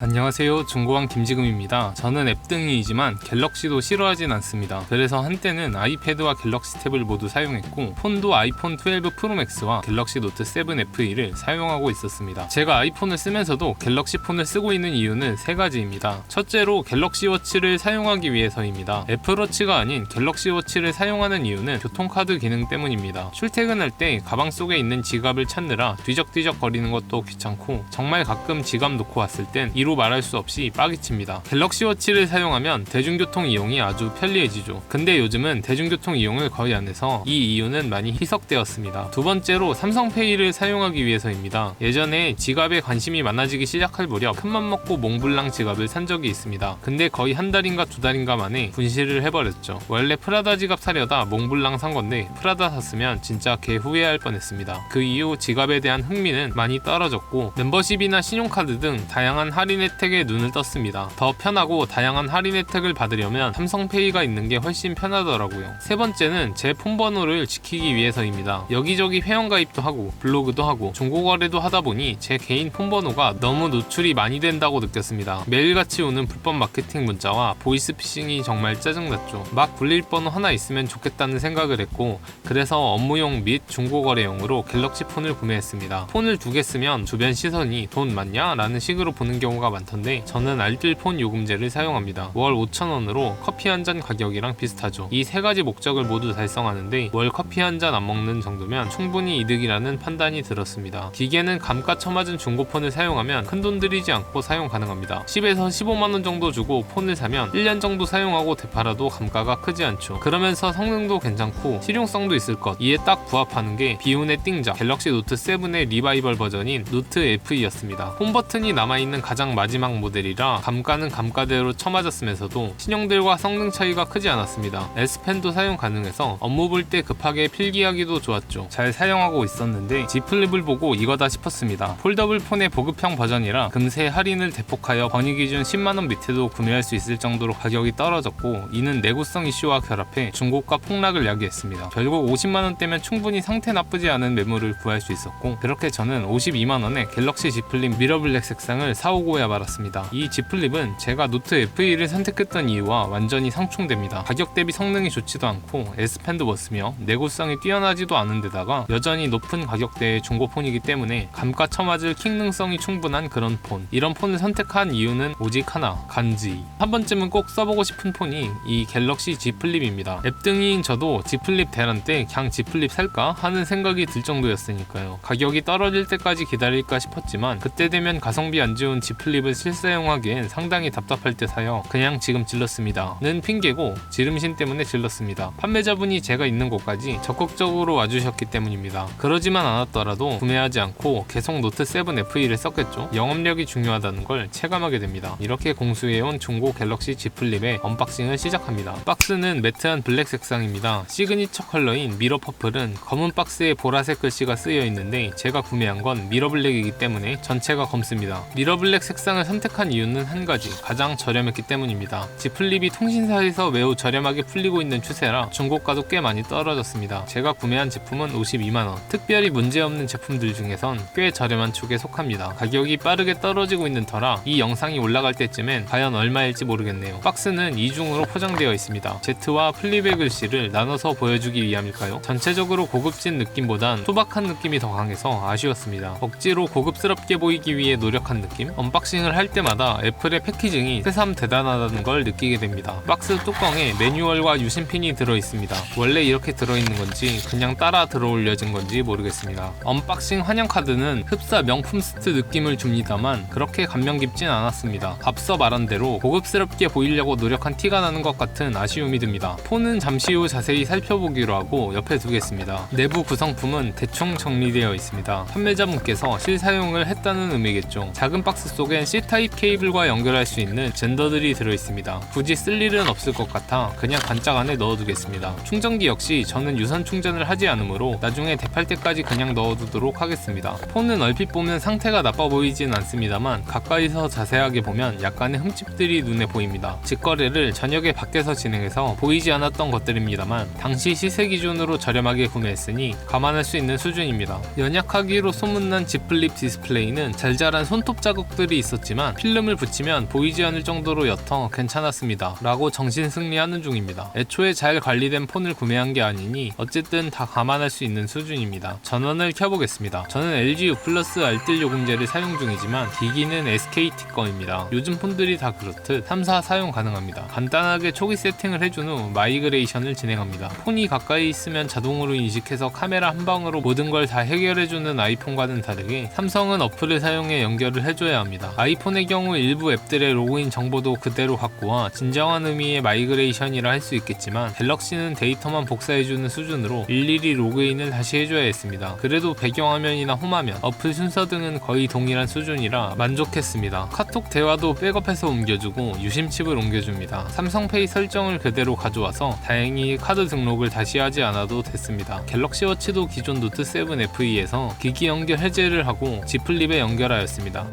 안녕하세요, 중고왕 김지금입니다. 저는 앱등이이지만 갤럭시도 싫어하진 않습니다. 그래서 한때는 아이패드와 갤럭시 탭을 모두 사용했고 폰도 아이폰 12 프로맥스와 갤럭시 노트 7 FE를 사용하고 있었습니다. 제가 아이폰을 쓰면서도 갤럭시 폰을 쓰고 있는 이유는 세 가지입니다. 첫째로 갤럭시 워치를 사용하기 위해서입니다. 애플워치가 아닌 갤럭시 워치를 사용하는 이유는 교통카드 기능 때문입니다. 출퇴근할 때 가방 속에 있는 지갑을 찾느라 뒤적뒤적 거리는 것도 귀찮고 정말 가끔 지갑 놓고 왔을 땐 이로 말할 수 없이 빠기칩니다. 갤럭시 워치를 사용하면 대중교통 이용이 아주 편리해지죠. 근데 요즘은 대중교통 이용을 거의 안 해서 이 이유는 많이 희석되었습니다. 두 번째로 삼성페이를 사용하기 위해서입니다. 예전에 지갑에 관심이 많아지기 시작할 무렵 큰맘 먹고 몽블랑 지갑을 산 적이 있습니다. 근데 거의 한 달인가 두 달인가 만에 분실을 해버렸죠. 원래 프라다 지갑 사려다 몽블랑 산 건데 프라다 샀으면 진짜 개 후회할 뻔했습니다. 그 이후 지갑에 대한 흥미는 많이 떨어졌고 멤버십이나 신용카드 등 다양한 할인 혜택에 눈을 떴습니다. 더 편하고 다양한 할인 혜택을 받으려면 삼성페이가 있는 게 훨씬 편하더라고요. 세 번째는 제 폰번호를 지키기 위해서입니다. 여기저기 회원가입도 하고 블로그도 하고 중고거래도 하다 보니 제 개인 폰번호가 너무 노출이 많이 된다고 느꼈습니다. 매일같이 오는 불법 마케팅 문자와 보이스피싱이 정말 짜증났죠. 막 불릴 번호 하나 있으면 좋겠다는 생각을 했고 그래서 업무용 및 중고거래용으로 갤럭시 폰을 구매했습니다. 폰을 두 개 쓰면 주변 시선이 돈 많냐? 라는 식으로 보는 경우가 많던데 저는 알뜰폰 요금제를 사용합니다. 월 5,000원으로 커피 한 잔 가격이랑 비슷하죠. 이 세 가지 목적을 모두 달성하는데 월 커피 한 잔 안 먹는 정도면 충분히 이득이라는 판단이 들었습니다. 기계는 감가 쳐맞은 중고폰을 사용하면 큰돈 들이지 않고 사용 가능합니다. 10에서 15만원 정도 주고 폰을 사면 1년 정도 사용하고 되팔아도 감가가 크지 않죠. 그러면서 성능도 괜찮고 실용성도 있을 것, 이에 딱 부합하는 게 비운의 띵작 갤럭시 노트 7의 리바이벌 버전인 노트 FE였습니다. 홈 버튼이 남아있는 가장 마지막 모델이라 감가는 감가대로 쳐맞았으면서도 신형들과 성능 차이가 크지 않았습니다. S펜도 사용 가능해서 업무 볼 때 급하게 필기하기도 좋았죠. 잘 사용하고 있었는데 Z 플립을 보고 이거다 싶었습니다. 폴더블 폰의 보급형 버전이라 금세 할인을 대폭하여 번이 기준 10만원 밑에도 구매할 수 있을 정도로 가격이 떨어졌고 이는 내구성 이슈와 결합해 중고가 폭락을 야기했습니다. 결국 50만원대면 충분히 상태 나쁘지 않은 매물을 구할 수 있었고 그렇게 저는 52만원에 갤럭시 Z 플립 미러블랙 색상을 사오고야 말았습니다. 이 Z 플립은 제가 노트 FE를 선택했던 이유와 완전히 상충됩니다. 가격 대비 성능이 좋지도 않고 S펜도 못 쓰며 내구성이 뛰어나지도 않은 데다가 여전히 높은 가격대의 중고폰이기 때문에 감가 쳐맞을 킥 능성이 충분한 그런 폰. 이런 폰을 선택한 이유는 오직 하나, 간지. 한 번쯤은 꼭 써보고 싶은 폰이 이 갤럭시 Z 플립입니다. 앱등이인 저도 Z 플립 대란 때 그냥 Z 플립 살까 하는 생각이 들 정도였으니까요. 가격이 떨어질 때까지 기다릴까 싶었지만 그때 되면 가성비 안 좋은 Z 플립을 실사용하기엔 상당히 답답할 때 사여 그냥 지금 질렀습니다 는 핑계고 지름신 때문에 질렀습니다. 판매자분이 제가 있는 곳까지 적극적으로 와주셨기 때문입니다. 그러지만 않았더라도 구매하지 않고 계속 노트 7 FE를 썼겠죠. 영업력이 중요하다는 걸 체감하게 됩니다. 이렇게 공수해온 중고 갤럭시 Z 플립의 언박싱을 시작합니다. 박스는 매트한 블랙 색상입니다. 시그니처 컬러인 미러 퍼플은 검은 박스에 보라색 글씨가 쓰여 있는데 제가 구매한 건 미러 블랙이기 때문에 전체가 검습니다. 미러 블랙 색상을 선택한 이유는 한 가지, 가장 저렴했기 때문입니다. Z 플립이 통신사에서 매우 저렴하게 풀리고 있는 추세라 중고가도 꽤 많이 떨어졌습니다. 제가 구매한 제품은 52만원. 특별히 문제없는 제품들 중에선 꽤 저렴한 축에 속합니다. 가격이 빠르게 떨어지고 있는 터라 이 영상이 올라갈 때쯤엔 과연 얼마일지 모르겠네요. 박스는 이중으로 포장되어 있습니다. Z와 플립의 글씨를 나눠서 보여주기 위함일까요? 전체적으로 고급진 느낌보단 소박한 느낌이 더 강해서 아쉬웠습니다. 억지로 고급스럽게 보이기 위해 노력한 느낌? 언박싱을 할 때마다 애플의 패키징이 새삼 대단하다는 걸 느끼게 됩니다. 박스 뚜껑에 매뉴얼과 유심핀이 들어있습니다. 원래 이렇게 들어있는 건지 그냥 따라 들어올려진 건지 모르겠습니다. 언박싱 환영 카드는 흡사 명품 스트 느낌을 줍니다만 그렇게 감명 깊진 않았습니다. 앞서 말한 대로 고급스럽게 보이려고 노력한 티가 나는 것 같은 아쉬움이 듭니다. 폰은 잠시 후 자세히 살펴보기로 하고 옆에 두겠습니다. 내부 구성품은 대충 정리되어 있습니다. 판매자분께서 실사용을 했다는 의미겠죠. 작은 박스 속엔 C타입 케이블과 연결할 수 있는 젠더들이 들어있습니다. 굳이 쓸 일은 없을 것 같아 그냥 단짝 안에 넣어두겠습니다. 충전기 역시 저는 유선 충전을 하지 않으므로 나중에 대팔 때까지 그냥 넣어두도록 하겠습니다. 폰은 얼핏 보면 상태가 나빠 보이진 않습니다만 가까이서 자세하게 보면 약간의 흠집들이 눈에 보입니다. 직거래를 저녁에 밖에서 진행해서 보이지 않았던 것들입니다만 당시 시세 기준으로 저렴하게 구매했으니 감안할 수 있는 수준입니다. 연약하기로 소문난 Z 플립 디스플레이는 잘잘한 손톱 자국들이 있었지만 필름을 붙이면 보이지 않을 정도로 옅어 괜찮았습니다 라고 정신승리하는 중입니다. 애초에 잘 관리된 폰을 구매한 게 아니니 어쨌든 다 감안할 수 있는 수준입니다. 전원을 켜보겠습니다. 저는 LG U+ 알뜰 요금제를 사용 중이지만 기기는 SKT 거입니다. 요즘 폰들이 다 그렇듯 3사 사용 가능합니다. 간단하게 초기 세팅을 해준 후 마이그레이션을 진행합니다. 폰이 가까이 있으면 자동으로 인식해서 카메라 한 방으로 모든 걸 다 해결해주는 아이폰과는 다르게 삼성은 어플을 사용해 연결을 해줘야 합니다. 아이폰의 경우 일부 앱들의 로그인 정보도 그대로 갖고 와 진정한 의미의 마이그레이션이라 할 수 있겠지만 갤럭시는 데이터만 복사해주는 수준으로 일일이 로그인을 다시 해줘야 했습니다. 그래도 배경화면이나 홈화면, 어플 순서 등은 거의 동일한 수준이라 만족했습니다. 카톡 대화도 백업해서 옮겨주고 유심칩을 옮겨줍니다. 삼성페이 설정을 그대로 가져와서 다행히 카드 등록을 다시 하지 않아도 됐습니다. 갤럭시 워치도 기존 노트 7 FE에서 기기 연결 해제를 하고 Z 플립에 연결하였습니다.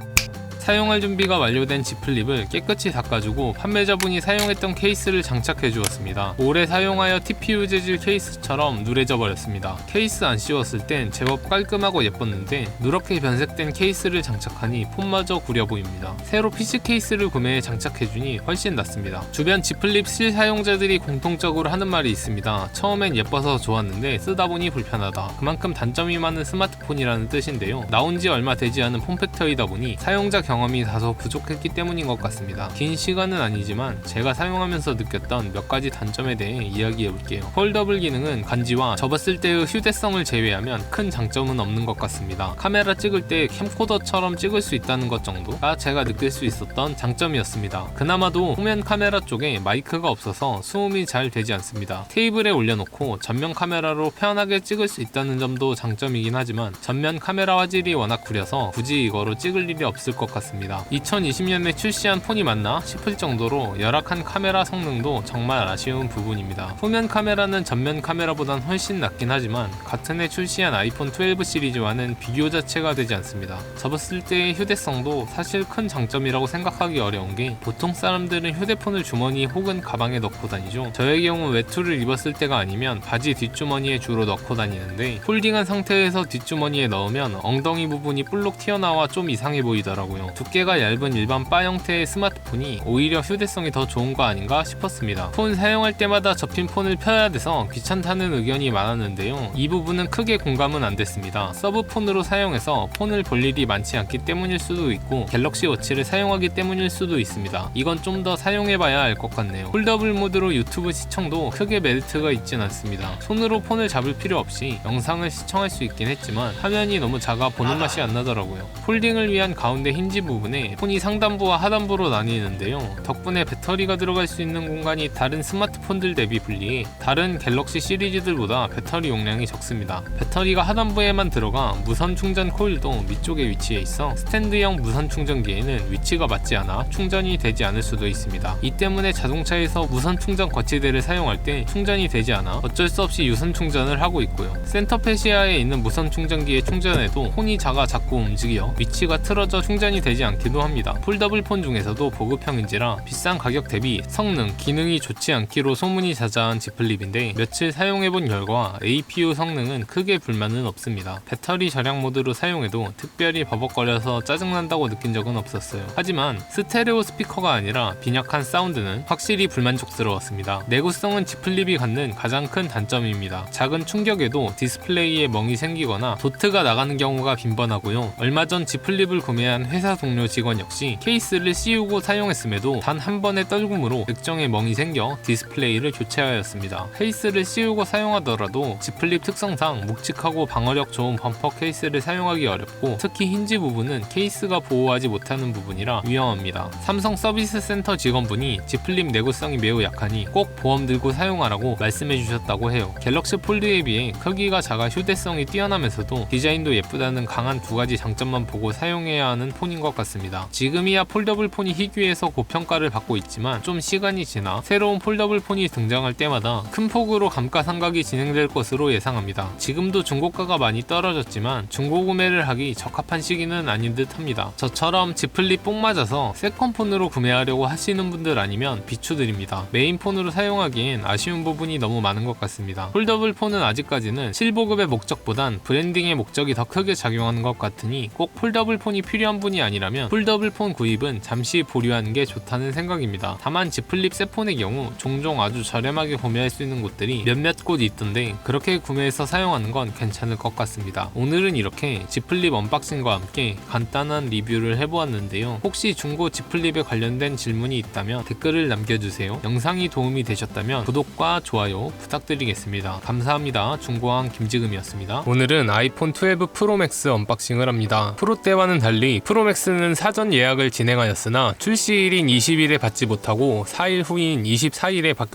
사용할 준비가 완료된 Z 플립을 깨끗이 닦아주고 판매자분이 사용했던 케이스를 장착해 주었습니다. 오래 사용하여 TPU 재질 케이스처럼 누래져 버렸습니다. 케이스 안 씌웠을 땐 제법 깔끔하고 예뻤는데 누렇게 변색된 케이스를 장착하니 폰마저 구려 보입니다. 새로 PC 케이스를 구매해 장착해주니 훨씬 낫습니다. 주변 Z 플립 실사용자들이 공통적으로 하는 말이 있습니다. 처음엔 예뻐서 좋았는데 쓰다 보니 불편하다. 그만큼 단점이 많은 스마트폰이라는 뜻인데요. 나온 지 얼마 되지 않은 폼팩터이다 보니 사용자 경험이 다소 부족했기 때문인 것 같습니다. 긴 시간은 아니지만 제가 사용하면서 느꼈던 몇 가지 단점에 대해 이야기해 볼게요. 폴더블 기능은 간지와 접었을 때의 휴대성을 제외하면 큰 장점은 없는 것 같습니다. 카메라 찍을 때 캠코더처럼 찍을 수 있다는 것 정도가 제가 느낄 수 있었던 장점이었습니다. 그나마도 후면 카메라 쪽에 마이크가 없어서 수음이 잘 되지 않습니다. 테이블에 올려놓고 전면 카메라로 편하게 찍을 수 있다는 점도 장점이긴 하지만 전면 카메라 화질이 워낙 구려서 굳이 이거로 찍을 일이 없을 것 같습니다. 2020년에 출시한 폰이 맞나 싶을 정도로 열악한 카메라 성능도 정말 아쉬운 부분입니다. 후면 카메라는 전면 카메라보단 훨씬 낫긴 하지만 같은 해 출시한 아이폰 12 시리즈와는 비교 자체가 되지 않습니다. 접었을 때의 휴대성도 사실 큰 장점이라고 생각하기 어려운 게 보통 사람들은 휴대폰을 주머니 혹은 가방에 넣고 다니죠. 저의 경우 외투를 입었을 때가 아니면 바지 뒷주머니에 주로 넣고 다니는데 폴딩한 상태에서 뒷주머니에 넣으면 엉덩이 부분이 볼록 튀어나와 좀 이상해 보이더라고요. 두께가 얇은 일반 바 형태의 스마트폰이 오히려 휴대성이 더 좋은 거 아닌가 싶었습니다. 폰 사용할 때마다 접힌 폰을 펴야 돼서 귀찮다는 의견이 많았는데요. 이 부분은 크게 공감은 안 됐습니다. 서브폰으로 사용해서 폰을 볼 일이 많지 않기 때문일 수도 있고 갤럭시 워치를 사용하기 때문일 수도 있습니다. 이건 좀 더 사용해봐야 알 것 같네요. 폴더블 모드로 유튜브 시청도 크게 메리트가 있진 않습니다. 손으로 폰을 잡을 필요 없이 영상을 시청할 수 있긴 했지만 화면이 너무 작아 보는 맛이 안 나더라고요. 폴딩을 위한 가운데 힌지 부분에 폰이 상단부와 하단부로 나뉘는데요. 덕분에 배터리가 들어갈 수 있는 공간이 다른 스마트폰들 대비 불리해 다른 갤럭시 시리즈들보다 배터리 용량이 적습니다. 배터리가 하단부에만 들어가 무선 충전 코일도 밑쪽에 위치해 있어 스탠드형 무선 충전기에는 위치가 맞지 않아 충전이 되지 않을 수도 있습니다. 이 때문에 자동차에서 무선 충전 거치대를 사용할 때 충전이 되지 않아 어쩔 수 없이 유선 충전을 하고 있고요. 센터 패시아에 있는 무선 충전기에 충전해도 폰이 작아 자꾸 움직여 위치가 틀어져 충전이 되지 않기도 합니다. 폴더블 폰 중에서도 보급형인지라 비싼 가격 대비 성능, 기능이 좋지 않기로 소문이 자자한 Z 플립인데 며칠 사용해본 결과 APU 성능은 크게 불만은 없습니다. 배터리 절약 모드로 사용해도 특별히 버벅거려서 짜증난다고 느낀 적은 없었어요. 하지만 스테레오 스피커가 아니라 빈약한 사운드는 확실히 불만족스러웠습니다. 내구성은 Z 플립이 갖는 가장 큰 단점입니다. 작은 충격에도 디스플레이에 멍이 생기거나 도트가 나가는 경우가 빈번하고요. 얼마 전 Z 플립을 구매한 회사 동료 직원 역시 케이스를 씌우고 사용했음에도 단 한 번의 떨굼으로 액정에 멍이 생겨 디스플레이를 교체하였습니다. 케이스를 씌우고 사용하더라도 Z 플립 특성상 묵직하고 방어력 좋은 범퍼 케이스를 사용하기 어렵고 특히 힌지 부분은 케이스가 보호하지 못하는 부분이라 위험합니다. 삼성 서비스 센터 직원분이 Z 플립 내구성이 매우 약하니 꼭 보험 들고 사용하라고 말씀해 주셨다고 해요. 갤럭시 폴드에 비해 크기가 작아 휴대성이 뛰어나면서도 디자인도 예쁘다는 강한 두 가지 장점만 보고 사용해야 하는 폰인 것 같습니다. 지금이야 폴더블 폰이 희귀해서 고평가를 받고 있지만 좀 시간이 지나 새로운 폴더블 폰이 등장할 때마다 큰 폭으로 감가상각이 진행될 것으로 예상합니다. 지금도 중고가가 많이 떨어졌지만 중고구매를 하기 적합한 시기는 아닌 듯 합니다. 저처럼 Z 플립 뽕 맞아서 세컨폰으로 구매하려고 하시는 분들 아니면 비추드립니다. 메인폰으로 사용하기엔 아쉬운 부분이 너무 많은 것 같습니다. 폴더블 폰은 아직까지는 실보급의 목적보단 브랜딩의 목적이 더 크게 작용하는 것 같으니 꼭 폴더블 폰이 필요한 분이 아니면 아니라면 폴더블 폰 구입은 잠시 보류하는 게 좋다는 생각입니다. 다만 Z 플립 새 폰의 경우 종종 아주 저렴하게 구매할 수 있는 곳들이 몇몇 곳 있던데 그렇게 구매해서 사용하는 건 괜찮을 것 같습니다. 오늘은 이렇게 Z 플립 언박싱과 함께 간단한 리뷰를 해보았는데요. 혹시 중고 Z 플립에 관련된 질문이 있다면 댓글을 남겨주세요. 영상이 도움이 되셨다면 구독과 좋아요 부탁드리겠습니다. 감사합니다. 중고왕 김지금이었습니다. 오늘은 아이폰 12 프로맥스 언박싱을 합니다. 프로 때와는 달리 프로맥스는 사전 예약을 진행하였으나 출시일인 20일에 받지 못하고 4일 후인 24일에 받게